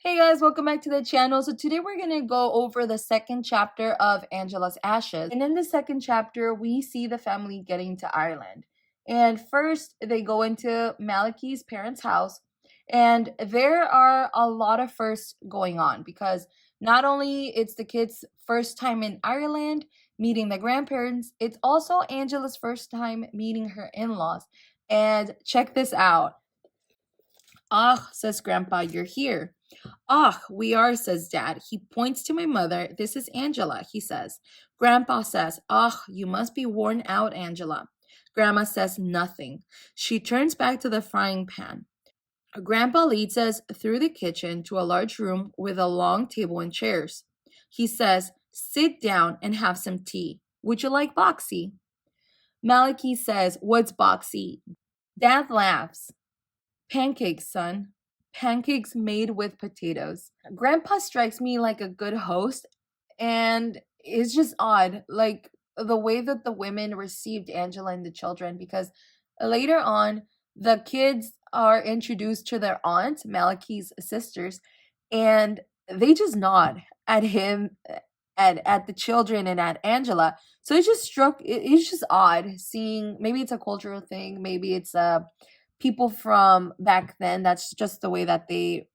Hey guys, welcome back to the channel. So today we're going to go over the second chapter of Angela's Ashes. And in the second chapter, we see the family getting to Ireland. And first, they go into Malachi's parents' house. And there are a lot of firsts going on because not only it's the kids' first time in Ireland meeting the grandparents, it's also Angela's first time meeting her in-laws. And check this out. Ah, says Grandpa, you're here. Ah, we are, says Dad. He points to my mother. This is Angela, he says. Grandpa says, Ah, you must be worn out, Angela. Grandma says nothing. She turns back to the frying pan. Grandpa leads us through the kitchen to a large room with a long table and chairs. He says, Sit down and have some tea. Would you like boxy? Malachi says, What's boxy? Dad laughs. Pancakes, son. Pancakes made with potatoes. Grandpa strikes me like a good host, and it's just odd, like the way that the women received Angela and the children, because later on, the kids are introduced to their aunt, Malachi's sisters, and they just nod at him, at the children, and at Angela. So it just it's just odd seeing. Maybe it's a cultural thing, maybe it's a people from back then, that's just the way that they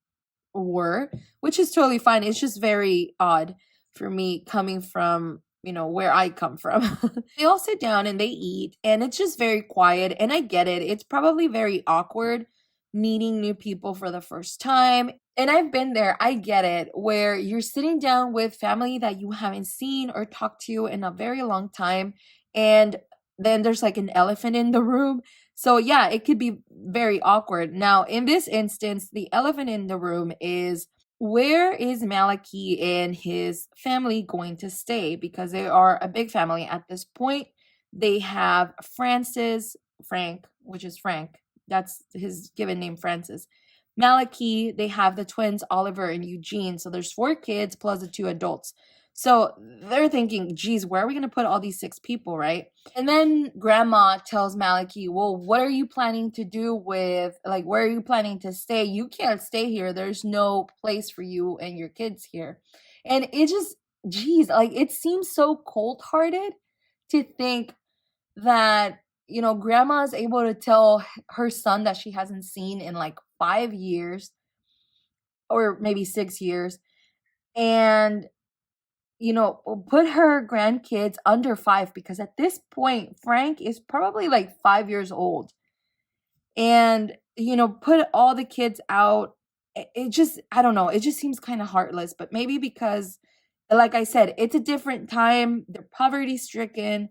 were, which is totally fine. It's just very odd for me coming from, where I come from. They all sit down and they eat, and it's just very quiet. And I get it. It's probably very awkward meeting new people for the first time. And I've been there. I get it. Where you're sitting down with family that you haven't seen or talked to in a very long time. And then there's like an elephant in the room. So, yeah, it could be very awkward. Now, in this instance, the elephant in the room is, where is Malachi and his family going to stay? Because they are a big family at this point. They have Frank, which is Frank. That's his given name, Francis. Malachi, they have the twins, Oliver and Eugene. So there's 4 kids plus the 2 adults. So they're thinking, geez, where are we going to put all these 6 people, right? And then Grandma tells Malachi, well, what are you planning to do with, like, where are you planning to stay? You can't stay here. There's no place for you and your kids here. And it just, geez, like, it seems so cold hearted to think that, Grandma is able to tell her son that she hasn't seen in like 5 years or maybe 6 years, and put her grandkids under 5, because at this point, Frank is probably like 5 years old. And, put all the kids out. It just, I don't know, it just seems kind of heartless, but maybe because, like I said, it's a different time. They're poverty stricken.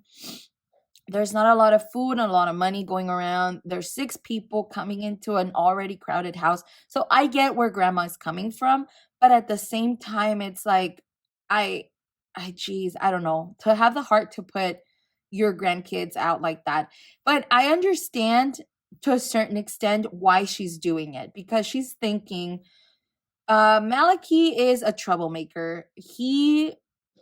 There's not a lot of food and a lot of money going around. There's 6 people coming into an already crowded house. So I get where grandma's coming from, but at the same time, it's like, I, geez, I don't know, to have the heart to put your grandkids out like that. But I understand to a certain extent why she's doing it, because she's thinking, Malachi is a troublemaker. He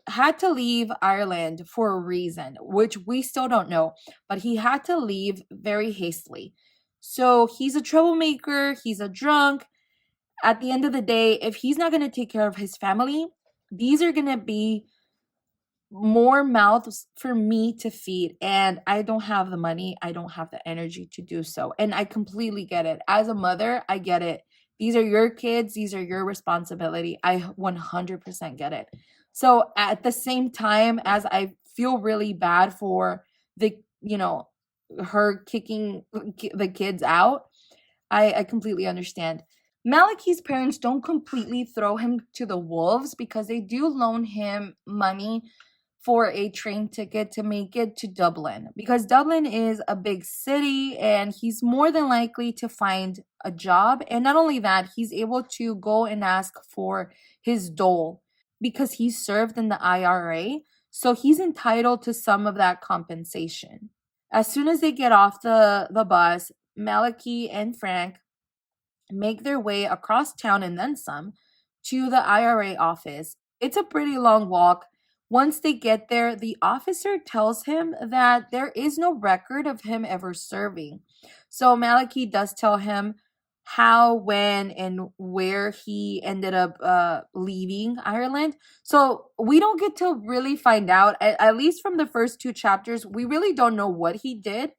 had to leave Ireland for a reason, which we still don't know, but he had to leave very hastily. So he's a troublemaker, he's a drunk. At the end of the day, if he's not going to take care of his family, these are going to be more mouths for me to feed, and I don't have the money, I don't have the energy to do so. And I completely get it. As a mother, I get it. These are your kids, these are your responsibility. I 100% get it. So at the same time, as I feel really bad for the, her kicking the kids out, I completely understand. Malachi's parents don't completely throw him to the wolves, because they do loan him money for a train ticket to make it to Dublin, because Dublin is a big city and he's more than likely to find a job. And not only that, he's able to go and ask for his dole because he served in the IRA. So he's entitled to some of that compensation. As soon as they get off the bus, Malachi and Frank make their way across town and then some to the IRA office. It's a pretty long walk. Once they get there, the officer tells him that there is no record of him ever serving. So Malachi does tell him, how, when, and where he ended up leaving Ireland. So we don't get to really find out, at least from the first two chapters, we really don't know what he did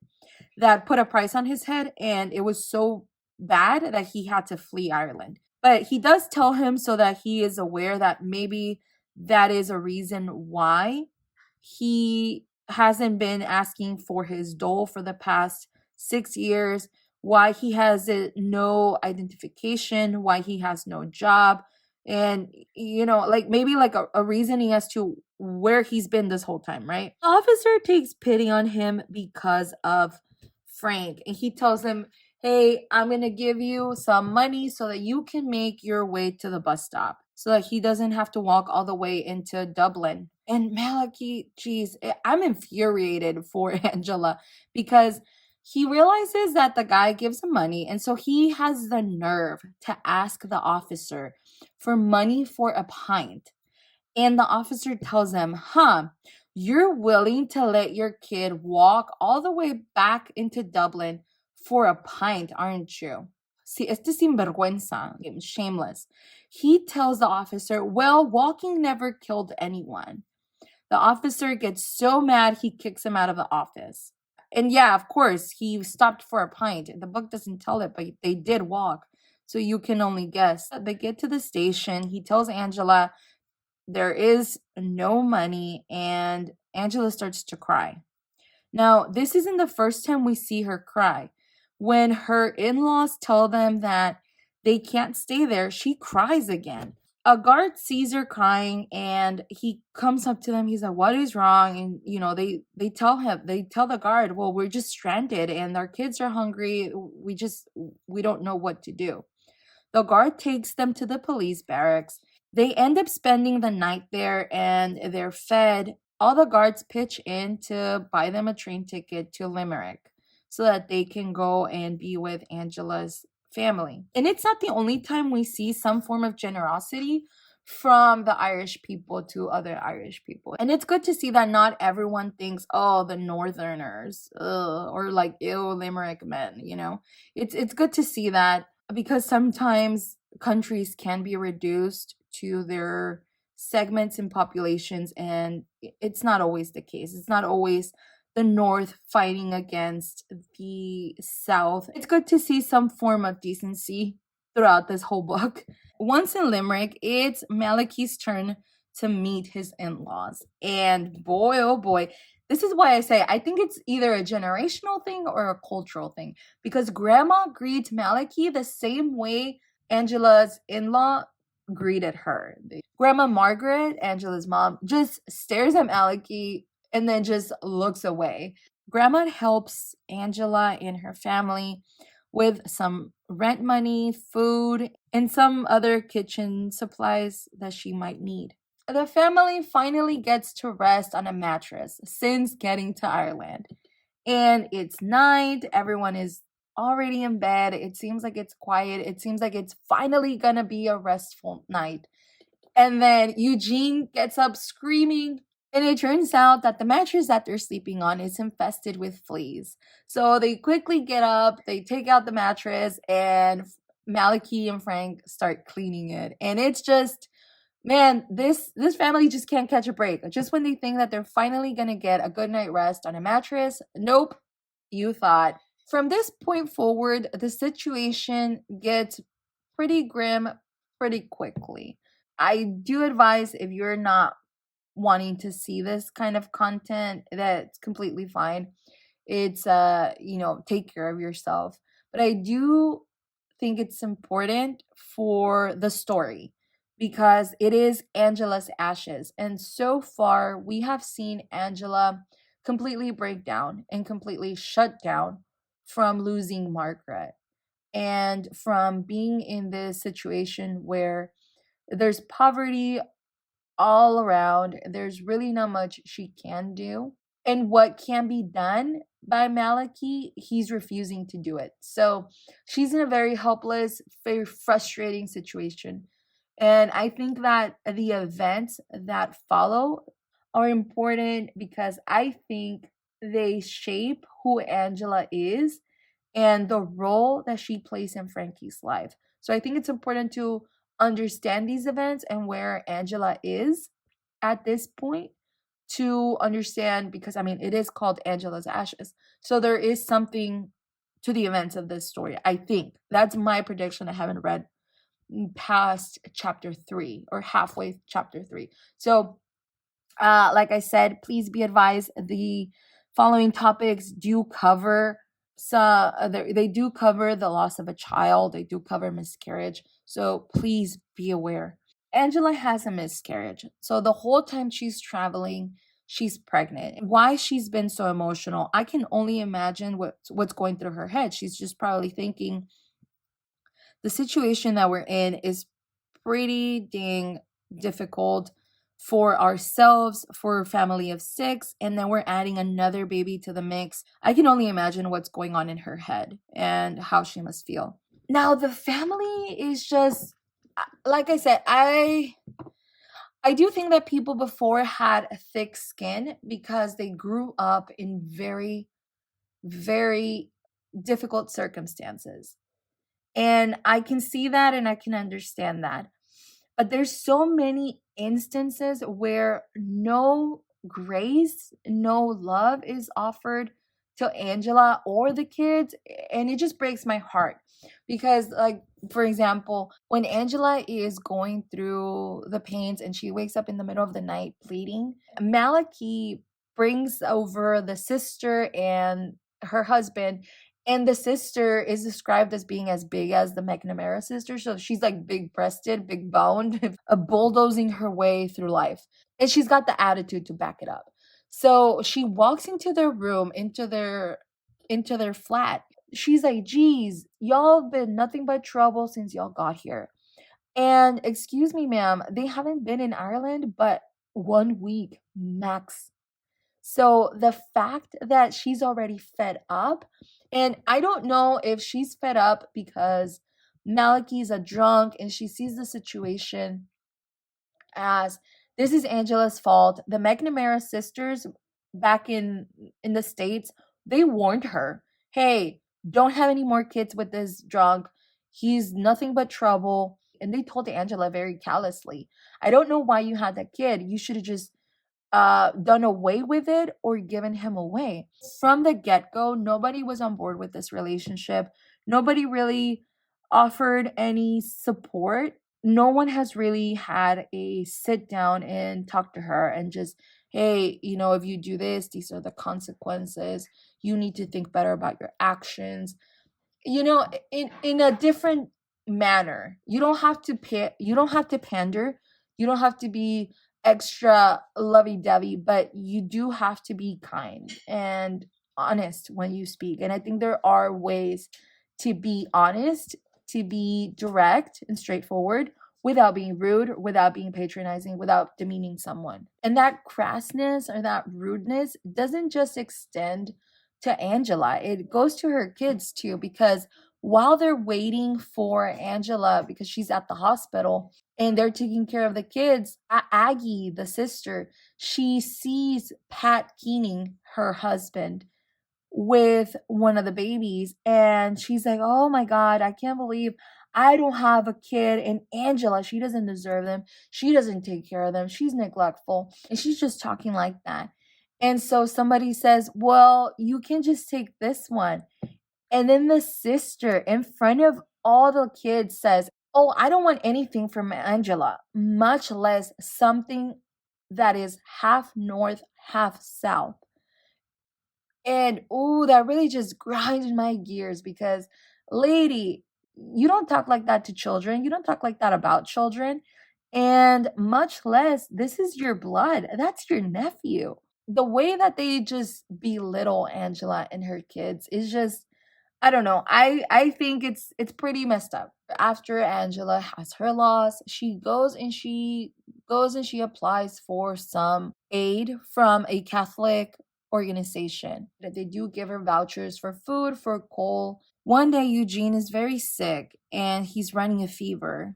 that put a price on his head, and it was so bad that he had to flee Ireland. But he does tell him so that he is aware that maybe that is a reason why he hasn't been asking for his dole for the past 6 years, why he has no identification, why he has no job, and like maybe like a reasoning as to where he's been this whole time, right? The officer takes pity on him because of Frank, and he tells him, hey, I'm gonna give you some money so that you can make your way to the bus stop so that he doesn't have to walk all the way into Dublin. And Malachi, geez, I'm infuriated for Angela because he realizes that the guy gives him money, and so he has the nerve to ask the officer for money for a pint. And the officer tells him, you're willing to let your kid walk all the way back into Dublin for a pint, aren't you? See, este sinvergüenza, shameless. He tells the officer, well, walking never killed anyone. The officer gets so mad, he kicks him out of the office. And yeah, of course, he stopped for a pint. The book doesn't tell it, but they did walk. So you can only guess. They get to the station. He tells Angela there is no money, and Angela starts to cry. Now, this isn't the first time we see her cry. When her in laws tell them that they can't stay there, she cries again. A guard sees her crying, and he comes up to them. He's like, what is wrong? And they tell him, they tell the guard, well, we're just stranded and our kids are hungry. We don't know what to do. The guard takes them to the police barracks. They end up spending the night there, and they're fed. All the guards pitch in to buy them a train ticket to Limerick so that they can go and be with Angela's family. And it's not the only time we see some form of generosity from the Irish people to other Irish people. And it's good to see that not everyone thinks, oh, the Northerners, or like, ew, Limerick men, It's good to see that, because sometimes countries can be reduced to their segments and populations, and it's not always the case. It's not always the North fighting against the South. It's good to see some form of decency throughout this whole book. Once in Limerick, it's Malachi's turn to meet his in-laws. And boy, oh boy, this is why I say I think it's either a generational thing or a cultural thing, because grandma greets Malachi the same way Angela's in-law greeted her. Grandma Margaret, Angela's mom, just stares at Malachi and then just looks away. Grandma helps Angela and her family with some rent money, food, and some other kitchen supplies that she might need. The family finally gets to rest on a mattress since getting to Ireland. And it's night, everyone is already in bed. It seems like it's quiet. It seems like it's finally gonna be a restful night. And then Eugene gets up screaming, and it turns out that the mattress that they're sleeping on is infested with fleas. So they quickly get up, they take out the mattress, and Malachi and Frank start cleaning it. And it's just, man, this family just can't catch a break. Just when they think that they're finally gonna get a good night rest on a mattress, nope, you thought. From this point forward, the situation gets pretty grim pretty quickly. I do advise, if you're not wanting to see this kind of content, that's completely fine. It's take care of yourself. But I do think it's important for the story, because it is Angela's ashes. And so far, we have seen Angela completely break down and completely shut down from losing Margaret, and from being in this situation where there's poverty all around. There's really not much she can do. And what can be done by Malachi, he's refusing to do it. So she's in a very helpless, very frustrating situation. And I think that the events that follow are important, because I think they shape who Angela is and the role that she plays in Frankie's life. So I think it's important to understand these events and where Angela is at this point to understand, because I mean, it is called Angela's Ashes. So there is something to the events of this story. I think that's my prediction. I haven't read past chapter 3 or halfway chapter 3. So like I said, please be advised the following topics do cover they do cover the loss of a child, they do cover miscarriage. So please be aware. Angela has a miscarriage. So the whole time she's traveling, she's pregnant. Why she's been so emotional, I can only imagine what's going through her head. She's just probably thinking the situation that we're in is pretty dang difficult for ourselves, for a family of 6, and then we're adding another baby to the mix. I can only imagine what's going on in her head and how she must feel. Now the family is just, like I said, I do think that people before had a thick skin because they grew up in very, very difficult circumstances. And I can see that and I can understand that. But there's so many instances where no grace, no love is offered to Angela or the kids. And it just breaks my heart. Because, like, for example, when Angela is going through the pains and she wakes up in the middle of the night bleeding, Malachi brings over the sister and her husband, and the sister is described as being as big as the McNamara sister. So she's like big breasted, big boned, bulldozing her way through life. And she's got the attitude to back it up. So she walks into their room, into their flat. She's like, geez, y'all have been nothing but trouble since y'all got here. And excuse me, ma'am, they haven't been in Ireland but 1 week max. So the fact that she's already fed up, and I don't know if she's fed up because Malachi's a drunk and she sees the situation as this is Angela's fault. The McNamara sisters back in the States, they warned her, hey, don't have any more kids with this drunk. He's nothing but trouble. And they told Angela very callously, I don't know why you had that kid. You should have just done away with it or given him away. From the get go, nobody was on board with this relationship. Nobody really offered any support. No one has really had a sit down and talk to her and just, hey, if you do this, these are the consequences. You need to think better about your actions, in a different manner. You don't have to pander. You don't have to be extra lovey-dovey, but you do have to be kind and honest when you speak. And I think there are ways to be honest, to be direct and straightforward without being rude, without being patronizing, without demeaning someone. And that crassness or that rudeness doesn't just extend to Angela. It goes to her kids too, because while they're waiting for Angela, because she's at the hospital and they're taking care of the kids, Aggie, the sister, she sees Pat Keening, her husband, with one of the babies, and she's like, oh my God, I can't believe I don't have a kid. And Angela, she doesn't deserve them. She doesn't take care of them. She's neglectful. And she's just talking like that. And so somebody says, well, you can just take this one. And then the sister, in front of all the kids, says, oh, I don't want anything from Angela, much less something that is half north, half south. And ooh, that really just grinded my gears because, lady, you don't talk like that to children. You don't talk like that about children. And much less, this is your blood. That's your nephew. The way that they just belittle Angela and her kids is just, I don't know. I think it's pretty messed up. After Angela has her loss, she applies for some aid from a Catholic organization. That they do give her vouchers for food, for coal. One day Eugene is very sick and he's running a fever.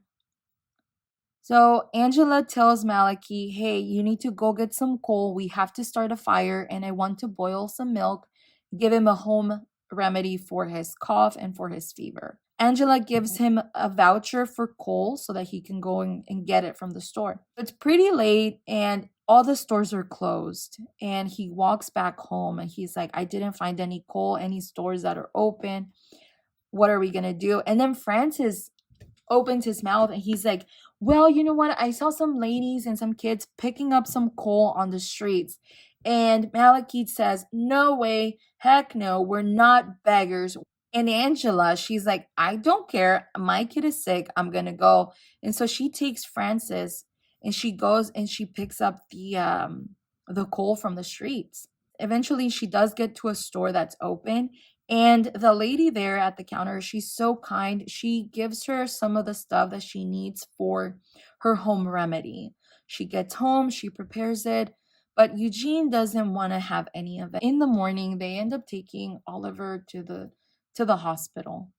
So Angela tells Malachi, hey, you need to go get some coal. We have to start a fire and I want to boil some milk. Give him a home remedy for his cough and for his fever. Angela gives him a voucher for coal so that he can go and get it from the store. It's pretty late and all the stores are closed. And he walks back home and he's like, I didn't find any coal, any stores that are open. What are we going to do? And then Francis opens his mouth and he's like, well, you know what? I saw some ladies and some kids picking up some coal on the streets. And Malakith says, no way, heck no, we're not beggars. And Angela, she's like, I don't care. My kid is sick. I'm going to go. And so she takes Francis and she goes and she picks up the coal from the streets. Eventually, she does get to a store that's open. And the lady there at the counter, she's so kind. She gives her some of the stuff that she needs for her home remedy. She gets home, she prepares it, but Eugene doesn't want to have any of it. In the morning, they end up taking Oliver to the hospital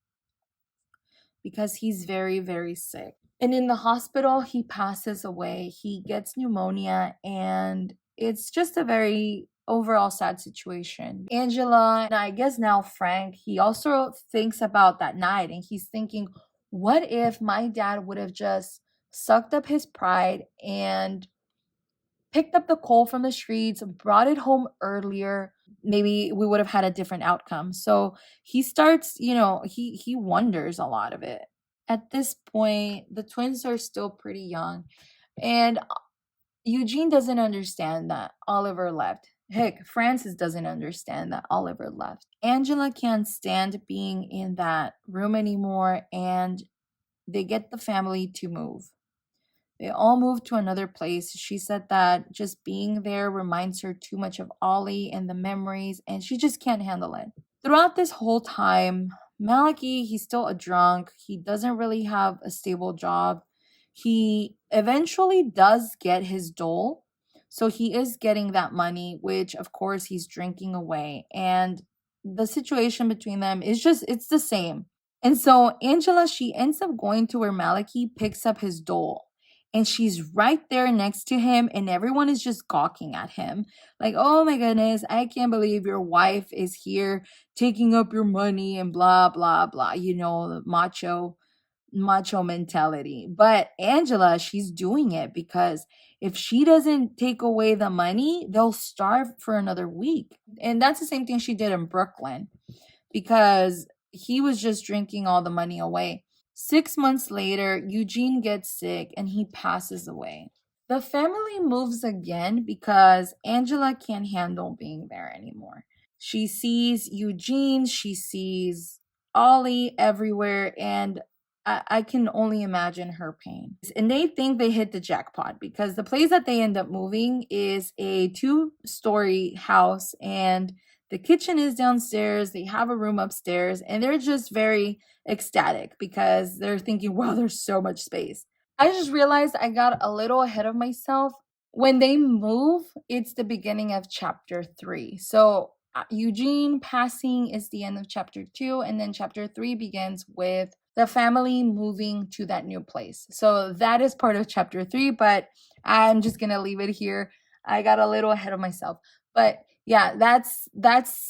because he's very, very sick. And in the hospital, he passes away. He gets pneumonia, and it's just a very overall sad situation. Angela, and I guess now Frank, he also thinks about that night and he's thinking, what if my dad would have just sucked up his pride and picked up the coal from the streets, brought it home earlier? Maybe we would have had a different outcome. So he starts, he wonders a lot of it. At this point, the twins are still pretty young, and Eugene doesn't understand that Oliver left. Heck, Francis doesn't understand that Oliver left. Angela can't stand being in that room anymore, and they get the family to move. They all moved to another place. She said that just being there reminds her too much of Ollie and the memories, and she just can't handle it. Throughout this whole time, Malachi, he's still a drunk. He doesn't really have a stable job. He eventually does get his dole. So he is getting that money, which of course he's drinking away. And the situation between them is just, it's the same. And so Angela, she ends up going to where Malachi picks up his dole. And she's right there next to him, and everyone is just gawking at him. Like, oh my goodness, I can't believe your wife is here taking up your money and blah, blah, blah. The macho mentality. But Angela, she's doing it because if she doesn't take away the money, they'll starve for another week. And that's the same thing she did in Brooklyn because he was just drinking all the money away. 6 months later, Eugene gets sick and he passes away. The family moves again because Angela can't handle being there anymore. She sees Eugene, she sees Ollie everywhere, and I can only imagine her pain. And they think they hit the jackpot because the place that they end up moving is a 2-story house, and the kitchen is downstairs. They have a room upstairs, and they're just very ecstatic because they're thinking, wow, there's so much space. I just realized I got a little ahead of myself. When they move, it's the beginning of chapter 3. So Eugene passing is the end of chapter 2, and then chapter 3 begins with the family moving to that new place. So that is part of chapter 3, but I'm just gonna leave it here. I got a little ahead of myself. But yeah, that's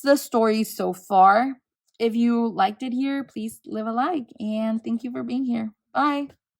the story so far. If you liked it here, please leave a like, and thank you for being here. Bye.